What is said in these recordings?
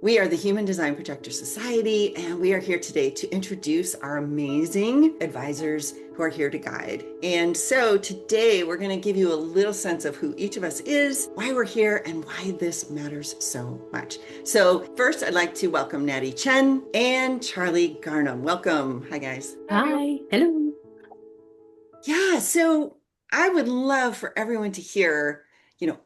We are the Human Design Projector Society, and we are here today to introduce our amazing advisors who are here to guide. And so today we're going to give you a little sense of who each of us is, why we're here, and why this matters so much. So first, I'd like to welcome Nati Chen and Charlie Garnham. Welcome. Hi, guys. Hi. Hello. Yeah, so I would love for everyone to hear, you know,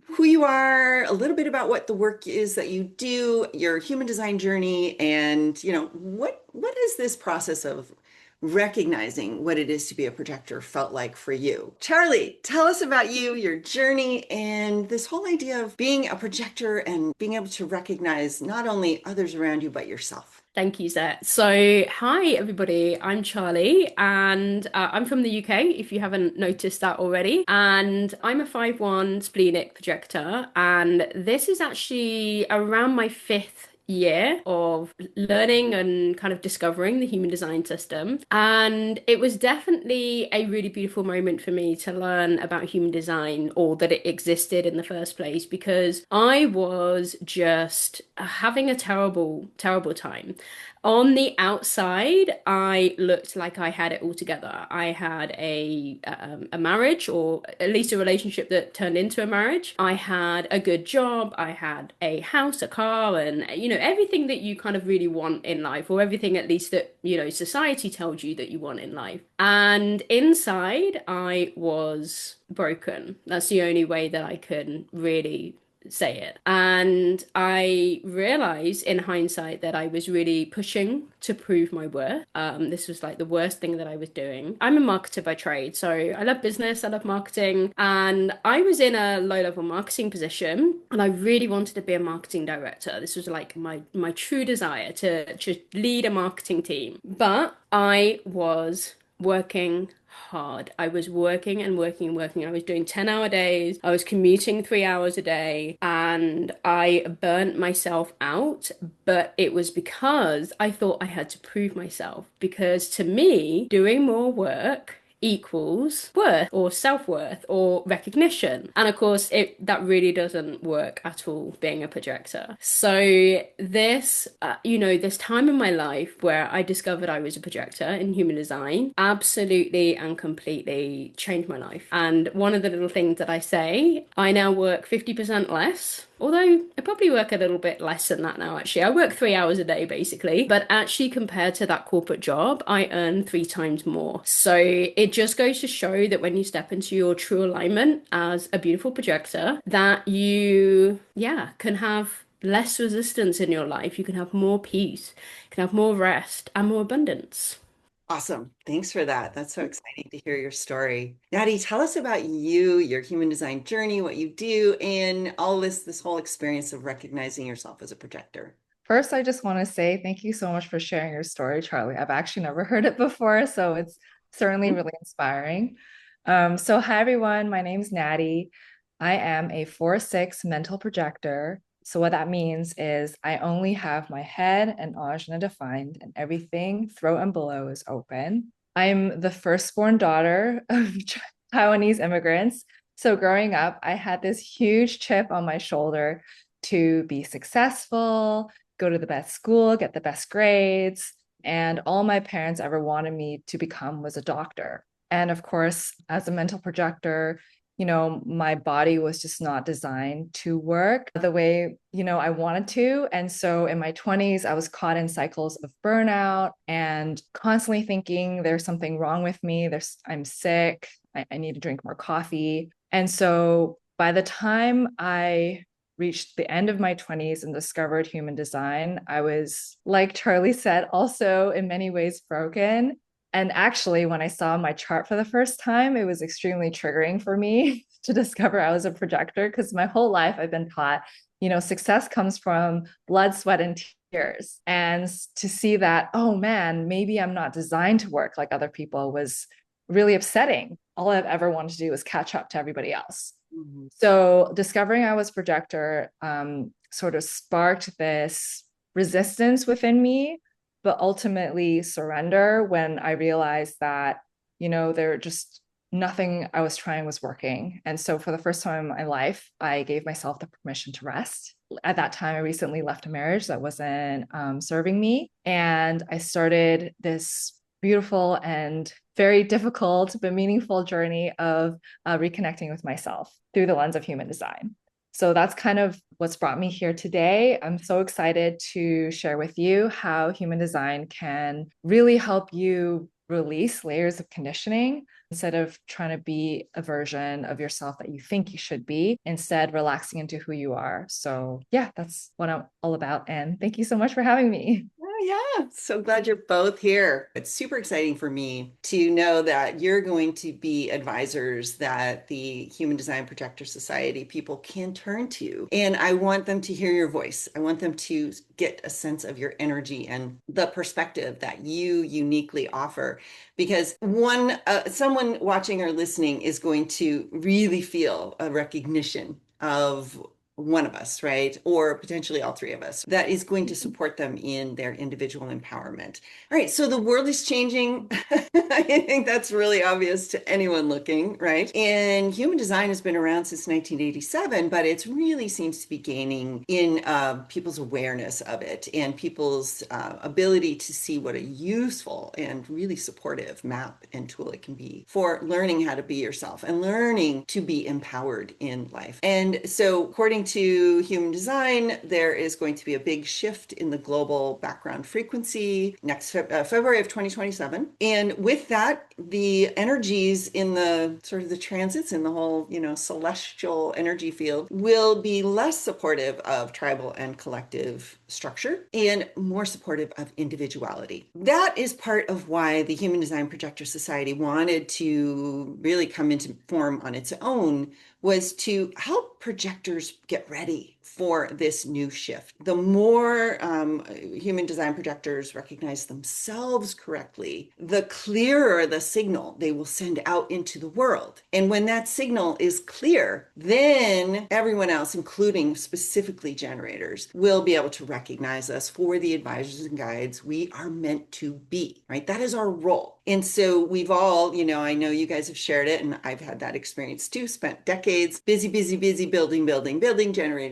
who you are, a little bit about what the work is that you do, your human design journey, and what is this process of recognizing what it is to be a projector felt like for you? Charlie, tell us about you, your journey, and this whole idea of being a projector and being able to recognize not only others around you, but yourself. Thank you, Zette. So, hi, everybody. I'm Charlie, and I'm from the UK, if you haven't noticed that already. And I'm a 5/1 splenic projector. And this is actually around my fifth year of learning and kind of discovering the human design system. And it was definitely a really beautiful moment for me to learn about human design or that it existed in the first place because I was just having a terrible, terrible time. On the outside, I looked like I had it all together. I had a marriage, or at least a relationship that turned into a marriage. I had a good job. I had a house, a car, and everything that you kind of really want in life, or everything at least that society tells you that you want in life. And inside, I was broken. That's the only way that I can really say it. And I realized in hindsight that I was really pushing to prove my worth. This was like the worst thing that I was doing. I'm a marketer by trade, so I love business, I love marketing, and I was in a low-level marketing position, and I really wanted to be a marketing director. This was like my true desire to lead a marketing team. But I was working hard. I was working and working and working. I was doing 10-hour days. I was commuting 3 hours a day and I burnt myself out. But it was because I thought I had to prove myself. Because to me, doing more work equals worth or self-worth or recognition. And of course, that really doesn't work at all being a projector. So this time in my life where I discovered I was a projector in human design absolutely and completely changed my life. And one of the little things that I say, I now work 50% less. Although I probably work a little bit less than that now, actually. I work 3 hours a day, basically. But actually, compared to that corporate job, I earn 3 times more. So it just goes to show that when you step into your true alignment as a beautiful projector, that you, yeah, can have less resistance in your life. You can have more peace, you can have more rest and more abundance. Awesome. Thanks for that. That's so exciting to hear your story. Nattie, tell us about you, your human design journey, what you do, and all this whole experience of recognizing yourself as a projector. First, I just want to say thank you so much for sharing your story, Charlie. I've actually never heard it before, so it's certainly really inspiring. So hi everyone, my name's Nattie. I am a 4/6 mental projector. So what that means is I only have my head and ajna defined and everything throat and below is open. I'm the firstborn daughter of Taiwanese immigrants. So growing up, I had this huge chip on my shoulder to be successful, go to the best school, get the best grades. And all my parents ever wanted me to become was a doctor. And of course, as a mental projector, my body was just not designed to work the way, I wanted to. And so in my 20s, I was caught in cycles of burnout and constantly thinking there's something wrong with me. I'm sick. I need to drink more coffee. And so by the time I reached the end of my 20s and discovered human design, I was, like Charlie said, also in many ways broken. And actually, when I saw my chart for the first time, it was extremely triggering for me to discover I was a projector because my whole life I've been taught, success comes from blood, sweat, and tears. And to see that, oh man, maybe I'm not designed to work like other people was really upsetting. All I've ever wanted to do was catch up to everybody else. Mhm. So discovering I was projector sort of sparked this resistance within me, but ultimately surrender when I realized that, there just nothing I was trying was working. And so for the first time in my life, I gave myself the permission to rest. at that time, I recently left a marriage that wasn't serving me. And I started this beautiful and very difficult but meaningful journey of reconnecting with myself through the lens of human design. So that's kind of what's brought me here today. I'm so excited to share with you how human design can really help you release layers of conditioning instead of trying to be a version of yourself that you think you should be, instead relaxing into who you are. So yeah, that's what I'm all about. And thank you so much for having me. Oh, yeah. So glad you're both here. It's super exciting for me to know that you're going to be advisors that the Human Design Projector Society people can turn to. And I want them to hear your voice. I want them to get a sense of your energy and the perspective that you uniquely offer. Because someone watching or listening is going to really feel a recognition of one of us, right? Or potentially all three of us, that is going to support them in their individual empowerment. All right, so the world is changing. I think that's really obvious to anyone looking, right? And human design has been around since 1987, but it really seems to be gaining in people's awareness of it and people's ability to see what a useful and really supportive map and tool it can be for learning how to be yourself and learning to be empowered in life. And so, according to human design, there is going to be a big shift in the global background frequency next February of 2027. And with that, the energies in the sort of the transits in the whole, celestial energy field will be less supportive of tribal and collective structure and more supportive of individuality. That is part of why the Human Design Projector Society wanted to really come into form on its own, was to help projectors get ready for this new shift. The more human design projectors recognize themselves correctly, the clearer the signal they will send out into the world. And when that signal is clear, then everyone else, including specifically generators, will be able to recognize us for the advisors and guides we are meant to be, right? That is our role. And so we've all, I know you guys have shared it, and I've had that experience too, spent decades busy, building,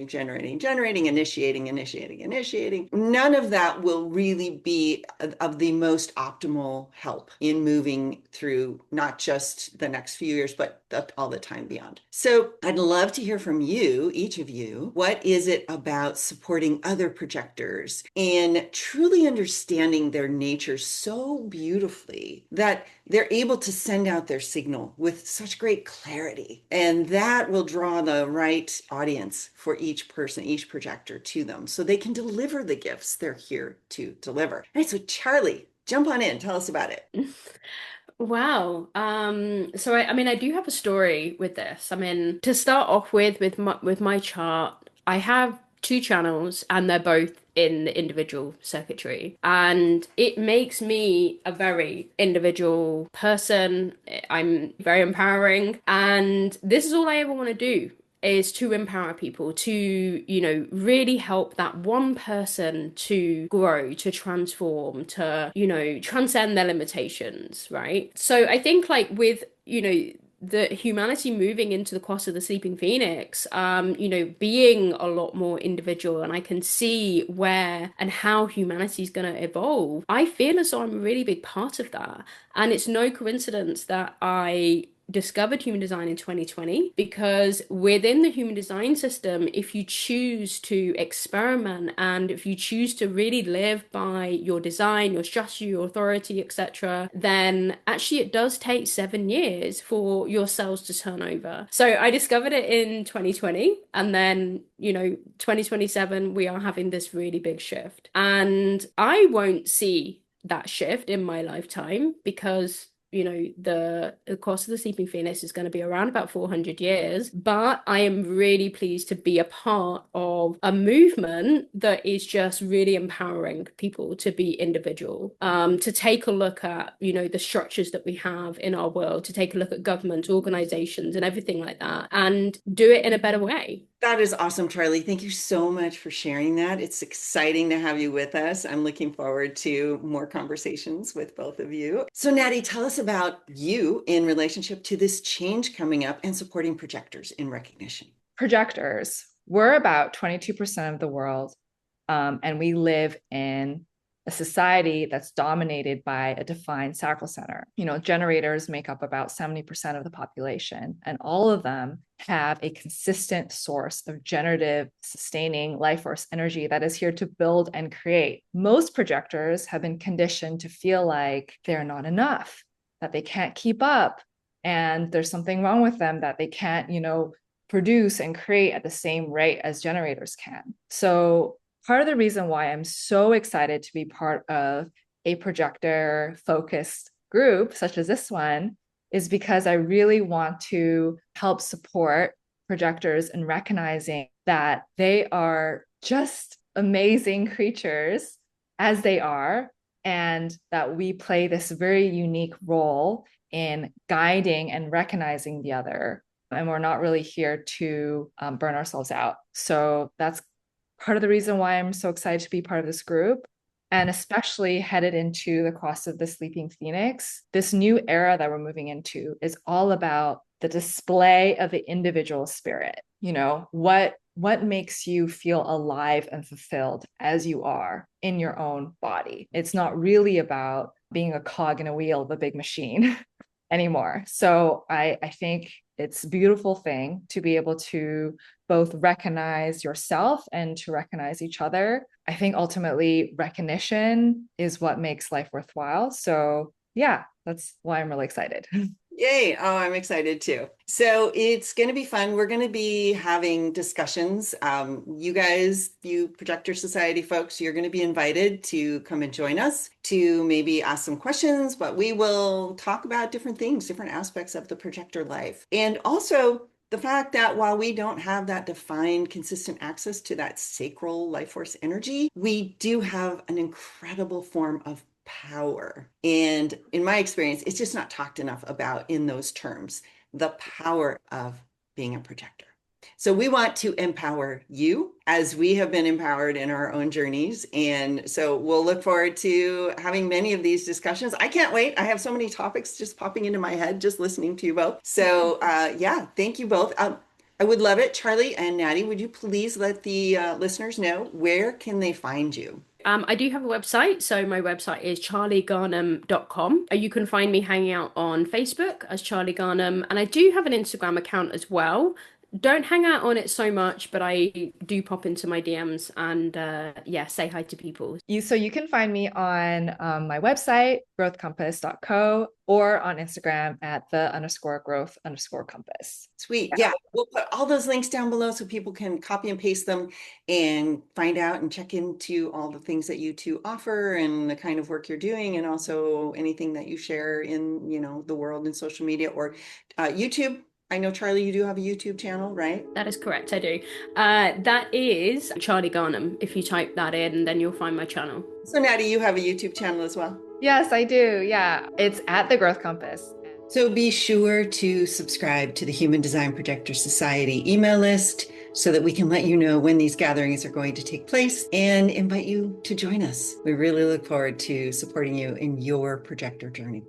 generating, initiating. None of that will really be of the most optimal help in moving through not just the next few years, but all the time beyond. So I'd love to hear from you, each of you. What is it about supporting other projectors and truly understanding their nature so beautifully that they're able to send out their signal with such great clarity? And that will draw the right audience for each person, each projector to them, so they can deliver the gifts they're here to deliver. All right, so Charlie, jump on in. Tell us about it. Wow. So I mean, I do have a story with this. I mean, to start off with my chart, I have two channels and they're both in the individual circuitry. And it makes me a very individual person. I'm very empowering. And this is all I ever want to do, is to empower people to, really help that one person to grow, to transform, to, transcend their limitations, right? So I think like with, the humanity moving into the cross of the sleeping phoenix, being a lot more individual, and I can see where and how humanity is going to evolve. I feel as though I'm a really big part of that. And it's no coincidence that I discovered human design in 2020, because within the human design system, if you choose to experiment and if you choose to really live by your design, your strategy, your authority, etc., then actually it does take 7 years for your cells to turn over. So I discovered it in 2020, and then 2027 we are having this really big shift, and I won't see that shift in my lifetime because the course of the sleeping phoenix is going to be around about 400 years. But I am really pleased to be a part of a movement that is just really empowering people to be individual, to take a look at the structures that we have in our world, to take a look at government, organizations, and everything like that, and do it in a better way. That is awesome, Charlie. Thank you so much for sharing that. It's exciting to have you with us. I'm looking forward to more conversations with both of you. So, Nattie, tell us about you in relationship to this change coming up and supporting projectors in recognition. Projectors. we're about 22% of the world, and we live in a society that's dominated by a defined sacral center. Generators make up about 70% of the population, and all of them have a consistent source of generative, sustaining life force energy that is here to build and create. Most projectors have been conditioned to feel like they're not enough, that they can't keep up, and there's something wrong with them, that they can't, produce and create at the same rate as generators can. So part of the reason why I'm so excited to be part of a projector focused group such as this one is because I really want to help support projectors in recognizing that they are just amazing creatures as they are, and that we play this very unique role in guiding and recognizing the other. And we're not really here to burn ourselves out. So that's part of the reason why I'm so excited to be part of this group, and especially headed into the cross of the Sleeping Phoenix. This new era that we're moving into is all about the display of the individual spirit. What makes you feel alive and fulfilled as you are in your own body. It's not really about being a cog in a wheel of a big machine anymore. So I think it's a beautiful thing to be able to both recognize yourself and to recognize each other. I think ultimately recognition is what makes life worthwhile. So yeah, that's why I'm really excited. Yay. Oh, I'm excited too. So it's going to be fun. We're going to be having discussions. You guys, you Projector Society folks, you're going to be invited to come and join us to maybe ask some questions, but we will talk about different things, different aspects of the projector life. And also the fact that while we don't have that defined, consistent access to that sacral life force energy, we do have an incredible form of power. And in my experience, it's just not talked enough about in those terms, the power of being a projector. So we want to empower you as we have been empowered in our own journeys. And so we'll look forward to having many of these discussions. I can't wait. I have so many topics just popping into my head, just listening to you both. So yeah, thank you both. I would love it. Charlie and Nattie, would you please let the listeners know where can they find you? I do have a website, so my website is charliegarnham.com. You can find me hanging out on Facebook as Charlie Garnham, and I do have an Instagram account as well. Don't hang out on it so much, but I do pop into my DMs and yeah, say hi to people. So you can find me on my website, growthcompass.co, or on Instagram at _growth_compass. Sweet. Yeah, we'll put all those links down below so people can copy and paste them and find out and check into all the things that you two offer and the kind of work you're doing, and also anything that you share in, the world and social media or YouTube. I know, Charlie, you do have a YouTube channel, right? That is correct, I do. That is Charlie Garnham. If you type that in, then you'll find my channel. So, Nattie, you have a YouTube channel as well? Yes, I do. Yeah, it's at The Growth Compass. So be sure to subscribe to the Human Design Projector Society email list so that we can let you know when these gatherings are going to take place and invite you to join us. We really look forward to supporting you in your projector journey.